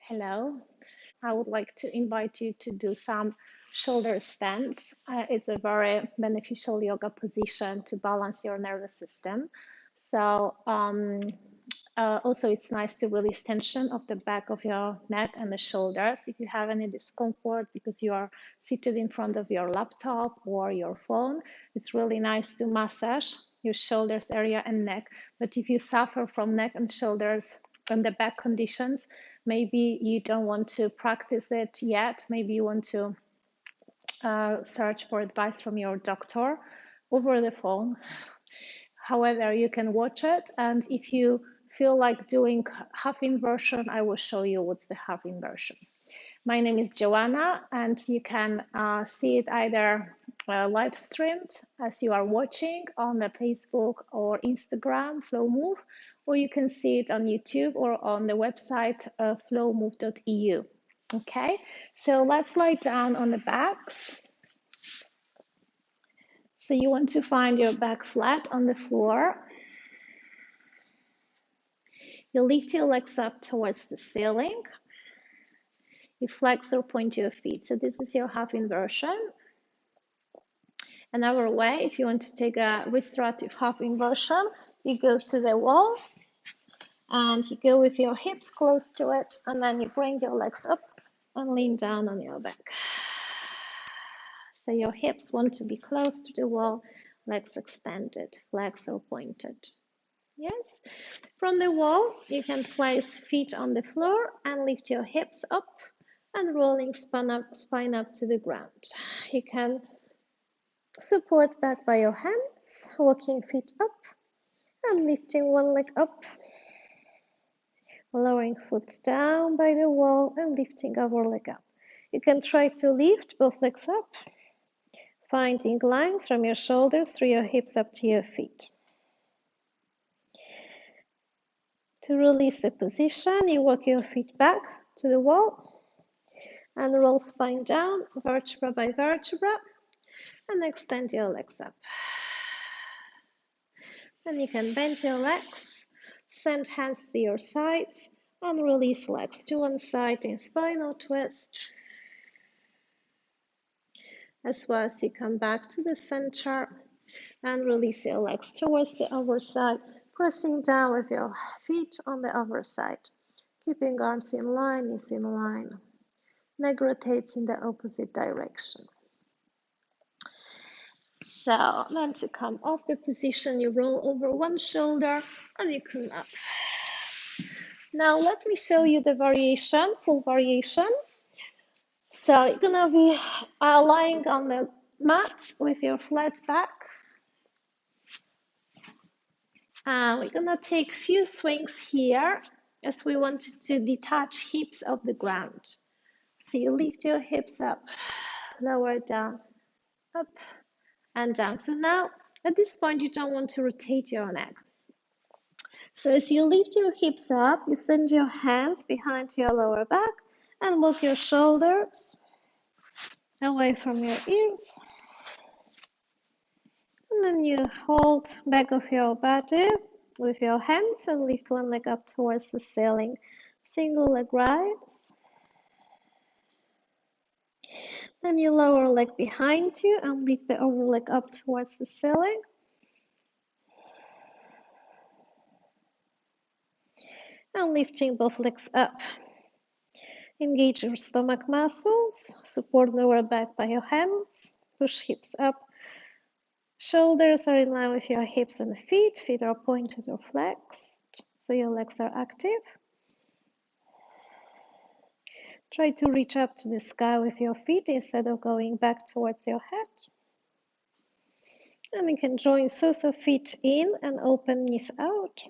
Hello, I would like to invite you to do some shoulder stands. It's a very beneficial yoga position to balance your nervous system. So, also, it's nice to release tension of the back of your neck and the shoulders. If you have any discomfort because you are seated in front of your laptop or your phone, it's really nice to massage your shoulders area and neck. But if you suffer from neck and shoulders and the back conditions, maybe you don't want to practice it yet. Maybe you want to search for advice from your doctor over the phone. However, you can watch it, and if you feel like doing half inversion, I will show you what's the half inversion. My name is Joanna, and you can see it either live streamed as you are watching on the Facebook or Instagram, FlowMove, or you can see it on YouTube or on the website flowmove.eu. Okay, so let's lie down on the backs. So you want to find your back flat on the floor. You lift your legs up towards the ceiling. You flex or point your feet. So this is your half inversion. Another way, if you want to take a restorative half inversion, you go to the wall and you go with your hips close to it, and then you bring your legs up and lean down on your back. So your hips want to be close to the wall, legs extended, flex or pointed. Yes. From the wall, you can place feet on the floor and lift your hips up and rolling spine up to the ground. You can support back by your hands, walking feet up and lifting one leg up, lowering foot down by the wall and lifting other leg up. You can try to lift both legs up, finding lines from your shoulders through your hips up to your feet. To release the position, you walk your feet back to the wall and roll spine down, vertebra by vertebra, and extend your legs up. Then you can bend your legs, send hands to your sides, and release legs to one side in spinal twist. As well as you come back to the center and release your legs towards the other side, pressing down with your feet on the other side. Keeping arms in line, knees in line. Neck rotates in the opposite direction. So then to come off the position, you roll over one shoulder and you come up. Now let me show you the variation, full variation. So you're gonna be lying on the mat with your flat back. We're gonna take few swings here as we want to detach hips off the ground. So you lift your hips up, lower down, up and down. So now at this point you don't want to rotate your neck. So as you lift your hips up, you send your hands behind your lower back and walk your shoulders away from your ears. And then you hold back of your body with your hands and lift one leg up towards the ceiling. Single leg rise. Then you lower leg behind you and lift the other leg up towards the ceiling. And lifting both legs up. Engage your stomach muscles. Support lower back by your hands. Push hips up. Shoulders are in line with your hips and feet. Feet are pointed or flexed, so your legs are active. Try to reach up to the sky with your feet instead of going back towards your head. And you can join soles of feet in and open knees out.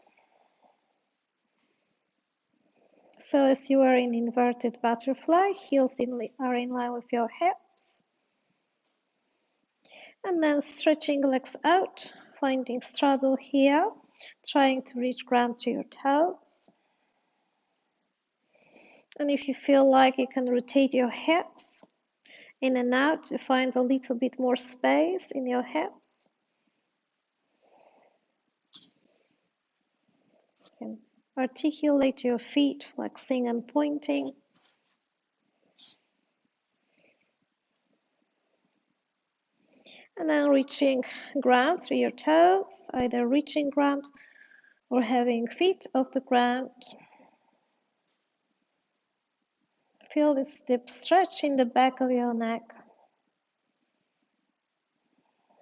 So as you are in inverted butterfly, heels are in line with your hips. And then stretching legs out, finding straddle here, trying to reach ground to your toes. And if you feel like, you can rotate your hips in and out to find a little bit more space in your hips. You can articulate your feet, flexing and pointing. And then reaching ground through your toes, either reaching ground or having feet off the ground. Feel this deep stretch in the back of your neck.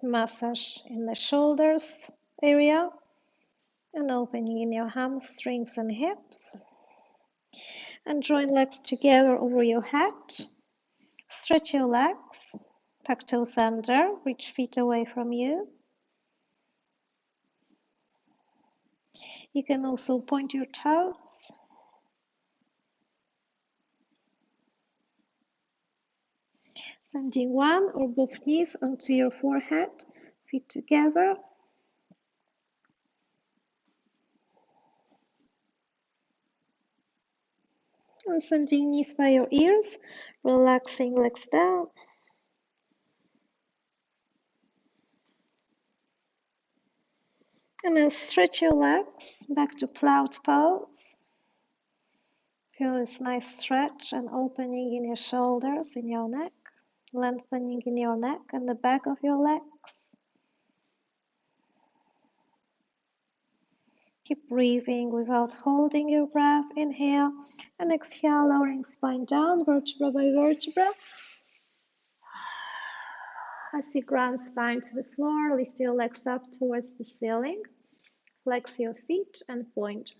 Massage in the shoulders area and opening in your hamstrings and hips. And join legs together over your head. Stretch your legs, tuck toes under, reach feet away from you. You can also point your toes. Sending one or both knees onto your forehead, feet together. And sending knees by your ears, relaxing legs down. And then stretch your legs back to plow pose. Feel this nice stretch and opening in your shoulders, in your neck, lengthening in your neck and the back of your legs. Keep breathing without holding your breath. Inhale and exhale, lowering spine down, vertebra by vertebra. As you ground spine to the floor, lift your legs up towards the ceiling. Flex your feet and point.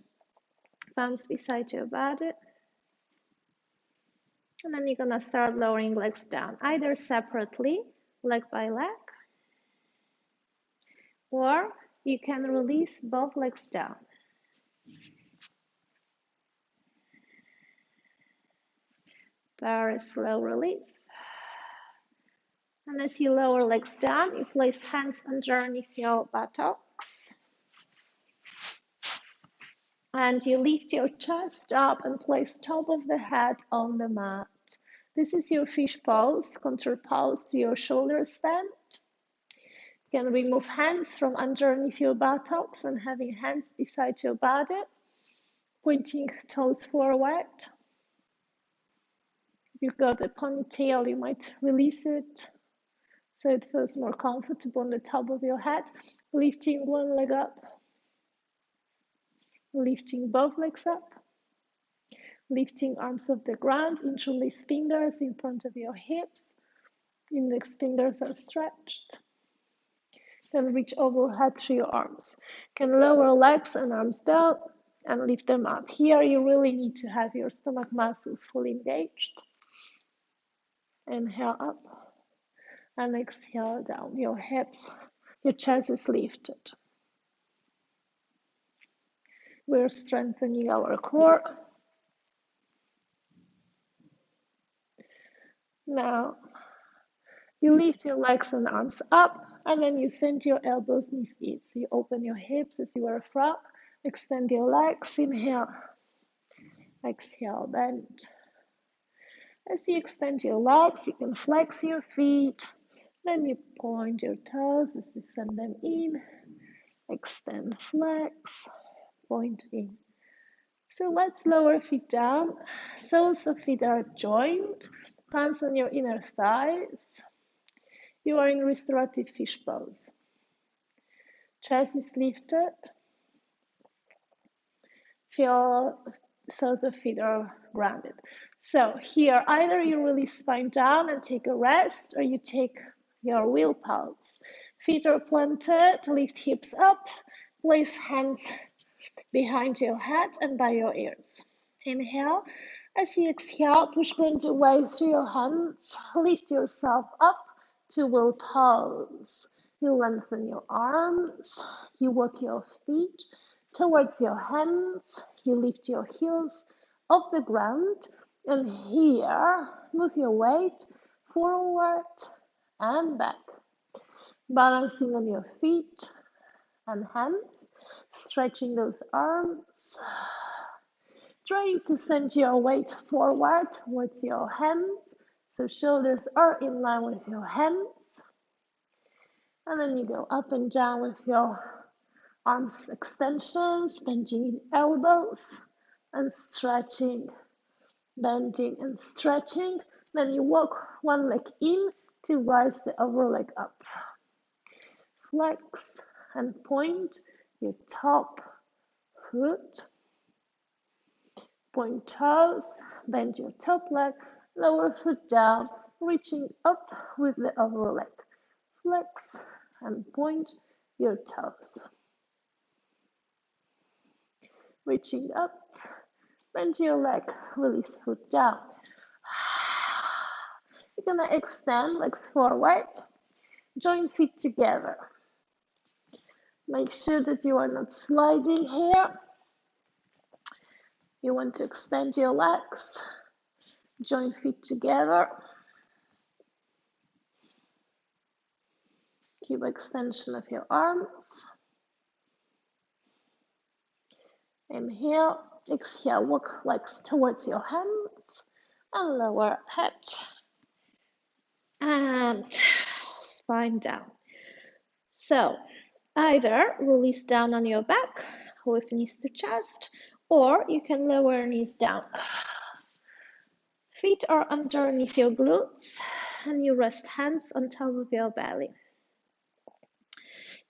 Palms beside your body. And then you're gonna start lowering legs down, either separately, leg by leg, or you can release both legs down. Very slow release. And as you lower legs down, you place hands underneath your buttocks. And you lift your chest up and place top of the head on the mat. This is your fish pose, counter pose to your shoulder stand. You can remove hands from underneath your buttocks and having hands beside your body, pointing toes forward. If you've got a ponytail, you might release it so it feels more comfortable on the top of your head. Lifting one leg up, lifting both legs up, lifting arms off the ground, interlace fingers in front of your hips, index fingers are stretched. Then reach overhead through your arms. Can lower legs and arms down and lift them up. Here you really need to have your stomach muscles fully engaged. Inhale up and exhale down. Your hips, your chest is lifted. We're strengthening our core. Now, you lift your legs and arms up, and then you send your elbows, knees in. So you open your hips as you are a frog. Extend your legs. Inhale. Exhale, bend. As you extend your legs, you can flex your feet. Then you point your toes as you send them in. Extend, flex, point in. So let's lower feet down. Soles of feet are joined. Hands on your inner thighs. You are in restorative fish pose. Chest is lifted. Feel soles of feet are grounded. So here, either you release spine down and take a rest, or you take your wheel pose. Feet are planted, lift hips up, place hands behind your head and by your ears. Inhale. As you exhale, push ground away through your hands. Lift yourself up to wheel pose. You lengthen your arms. You walk your feet towards your hands. You lift your heels off the ground. And here, move your weight forward and back. Balancing on your feet and hands. Stretching those arms. Trying to send your weight forward towards your hands, so shoulders are in line with your hands. And then you go up and down with your arms extensions, bending elbows and stretching, bending and stretching. Then you walk one leg in to rise the other leg up. Flex and point your top foot. Point toes, bend your top leg, lower foot down, reaching up with the other leg. Flex and point your toes. Reaching up, bend your leg, release foot down. You're gonna extend legs forward, join feet together. Make sure that you are not sliding here. You want to extend your legs, join feet together. Keep extension of your arms. Inhale, exhale, walk legs towards your hands and lower head. And spine down. So either release down on your back with knees to chest, or you can lower knees down. Feet are underneath your glutes and you rest hands on top of your belly.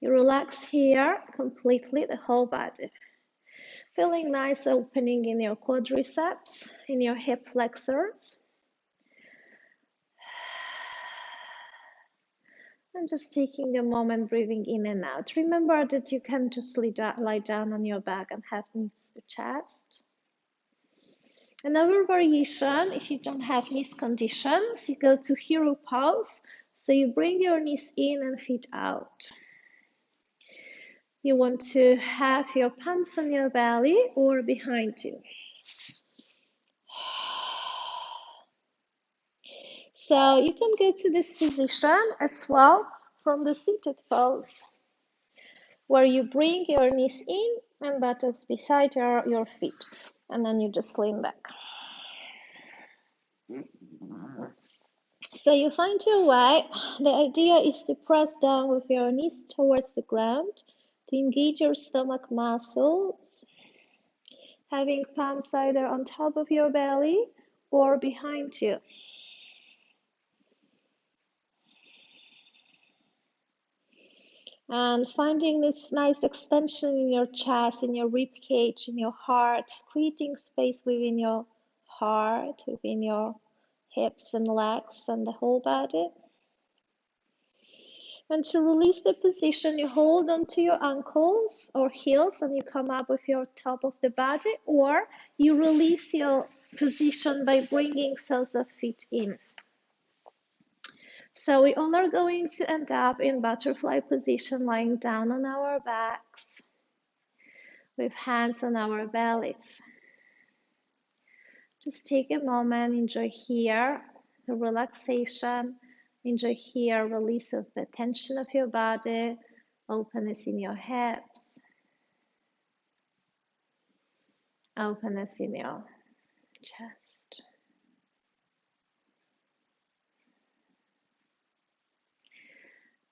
You relax here completely, the whole body. Feeling nice opening in your quadriceps, in your hip flexors. And just taking a moment, breathing in and out. Remember that you can just lie down on your back and have knees to chest. Another variation, if you don't have knees conditions, you go to hero pose. So you bring your knees in and feet out. You want to have your palms on your belly or behind you. So you can go to this position as well from the seated pose, where you bring your knees in and buttocks beside your feet, and then you just lean back. So you find your way. The idea is to press down with your knees towards the ground to engage your stomach muscles, having palms either on top of your belly or behind you. And finding this nice extension in your chest, in your rib cage, in your heart, creating space within your heart, within your hips and legs and the whole body. And to release the position, you hold onto your ankles or heels and you come up with your top of the body, or you release your position by bringing soles of feet in. So we all are going to end up in butterfly position, lying down on our backs with hands on our bellies. Just take a moment, enjoy here the relaxation, enjoy here release of the tension of your body, openness in your hips, openness in your chest.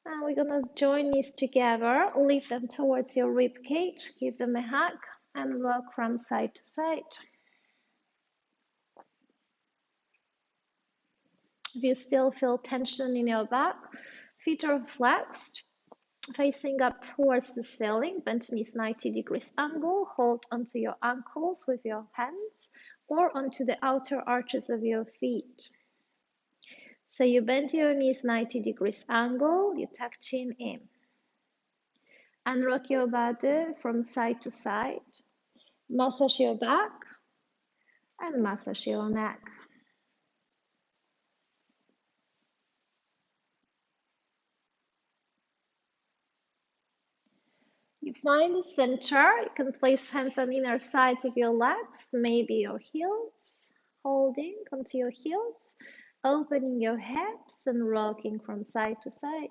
And we're gonna join knees together, lift them towards your rib cage, give them a hug, and rock from side to side. If you still feel tension in your back, feet are flexed, facing up towards the ceiling, bend knees 90 degrees angle, hold onto your ankles with your hands or onto the outer arches of your feet. So you bend your knees 90 degrees angle, you tuck chin in. And rock your body from side to side. Massage your back and massage your neck. You find the center. You can place hands on inner side of your legs, maybe your heels, holding onto your heels, opening your hips and rocking from side to side.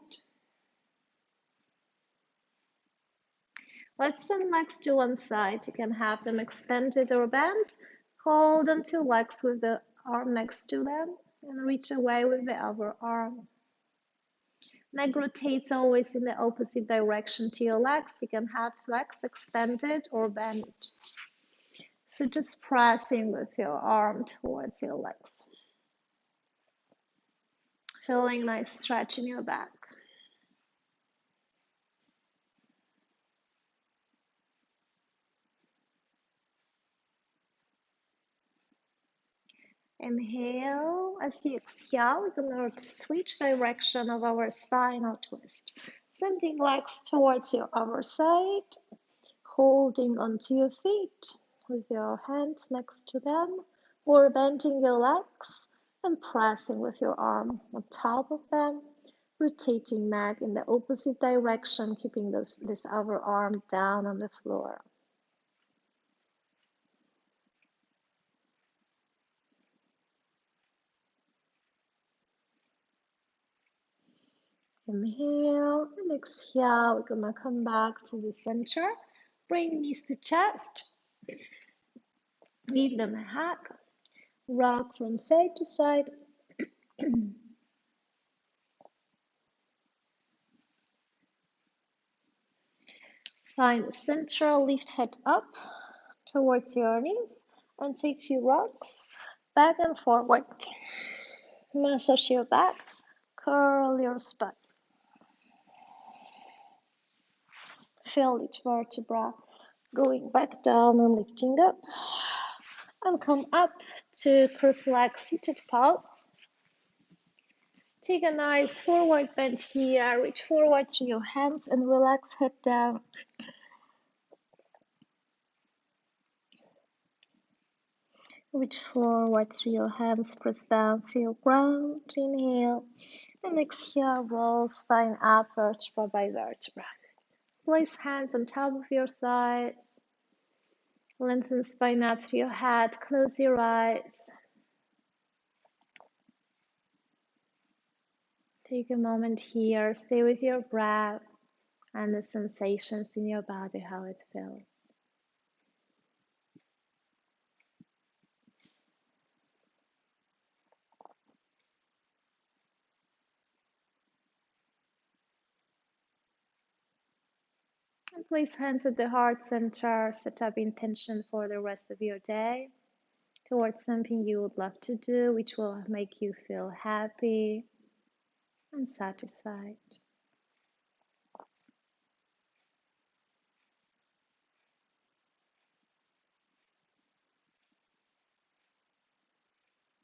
Let's send legs to one side. You can have them extended or bent. Hold onto legs with the arm next to them and reach away with the other arm. Neck rotates always in the opposite direction to your legs. You can have legs extended or bent. So just pressing with your arm towards your legs. Feeling nice stretch in your back. Inhale. As you exhale, we're going to switch direction of our spinal twist. Sending legs towards your other side, holding onto your feet with your hands next to them, or bending your legs and pressing with your arm on top of them, rotating neck in the opposite direction, keeping this other arm down on the floor. Inhale and exhale. We're gonna come back to the center. Bring knees to chest. Give them a hug. Rock from side to side. Find the center. Lift head up towards your knees and take few rocks back and forward. Massage your back. Curl your spine. Feel each vertebra going back down and lifting up. And come up to cross-legged seated pose. Take a nice forward bend here. Reach forward through your hands and relax head down. Reach forward through your hands, press down through your ground. Inhale and exhale, roll spine up vertebra by vertebra. Place hands on top of your thighs. Lengthen spine up through your head. Close your eyes. Take a moment here. Stay with your breath and the sensations in your body, how it feels. And place hands at the heart center. Set up intention for the rest of your day towards something you would love to do, which will make you feel happy and satisfied.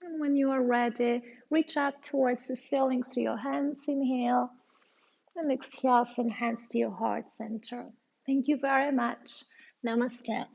And when you are ready, reach up towards the ceiling through your hands. Inhale and exhale, send hands to your heart center. Thank you very much. Namaste.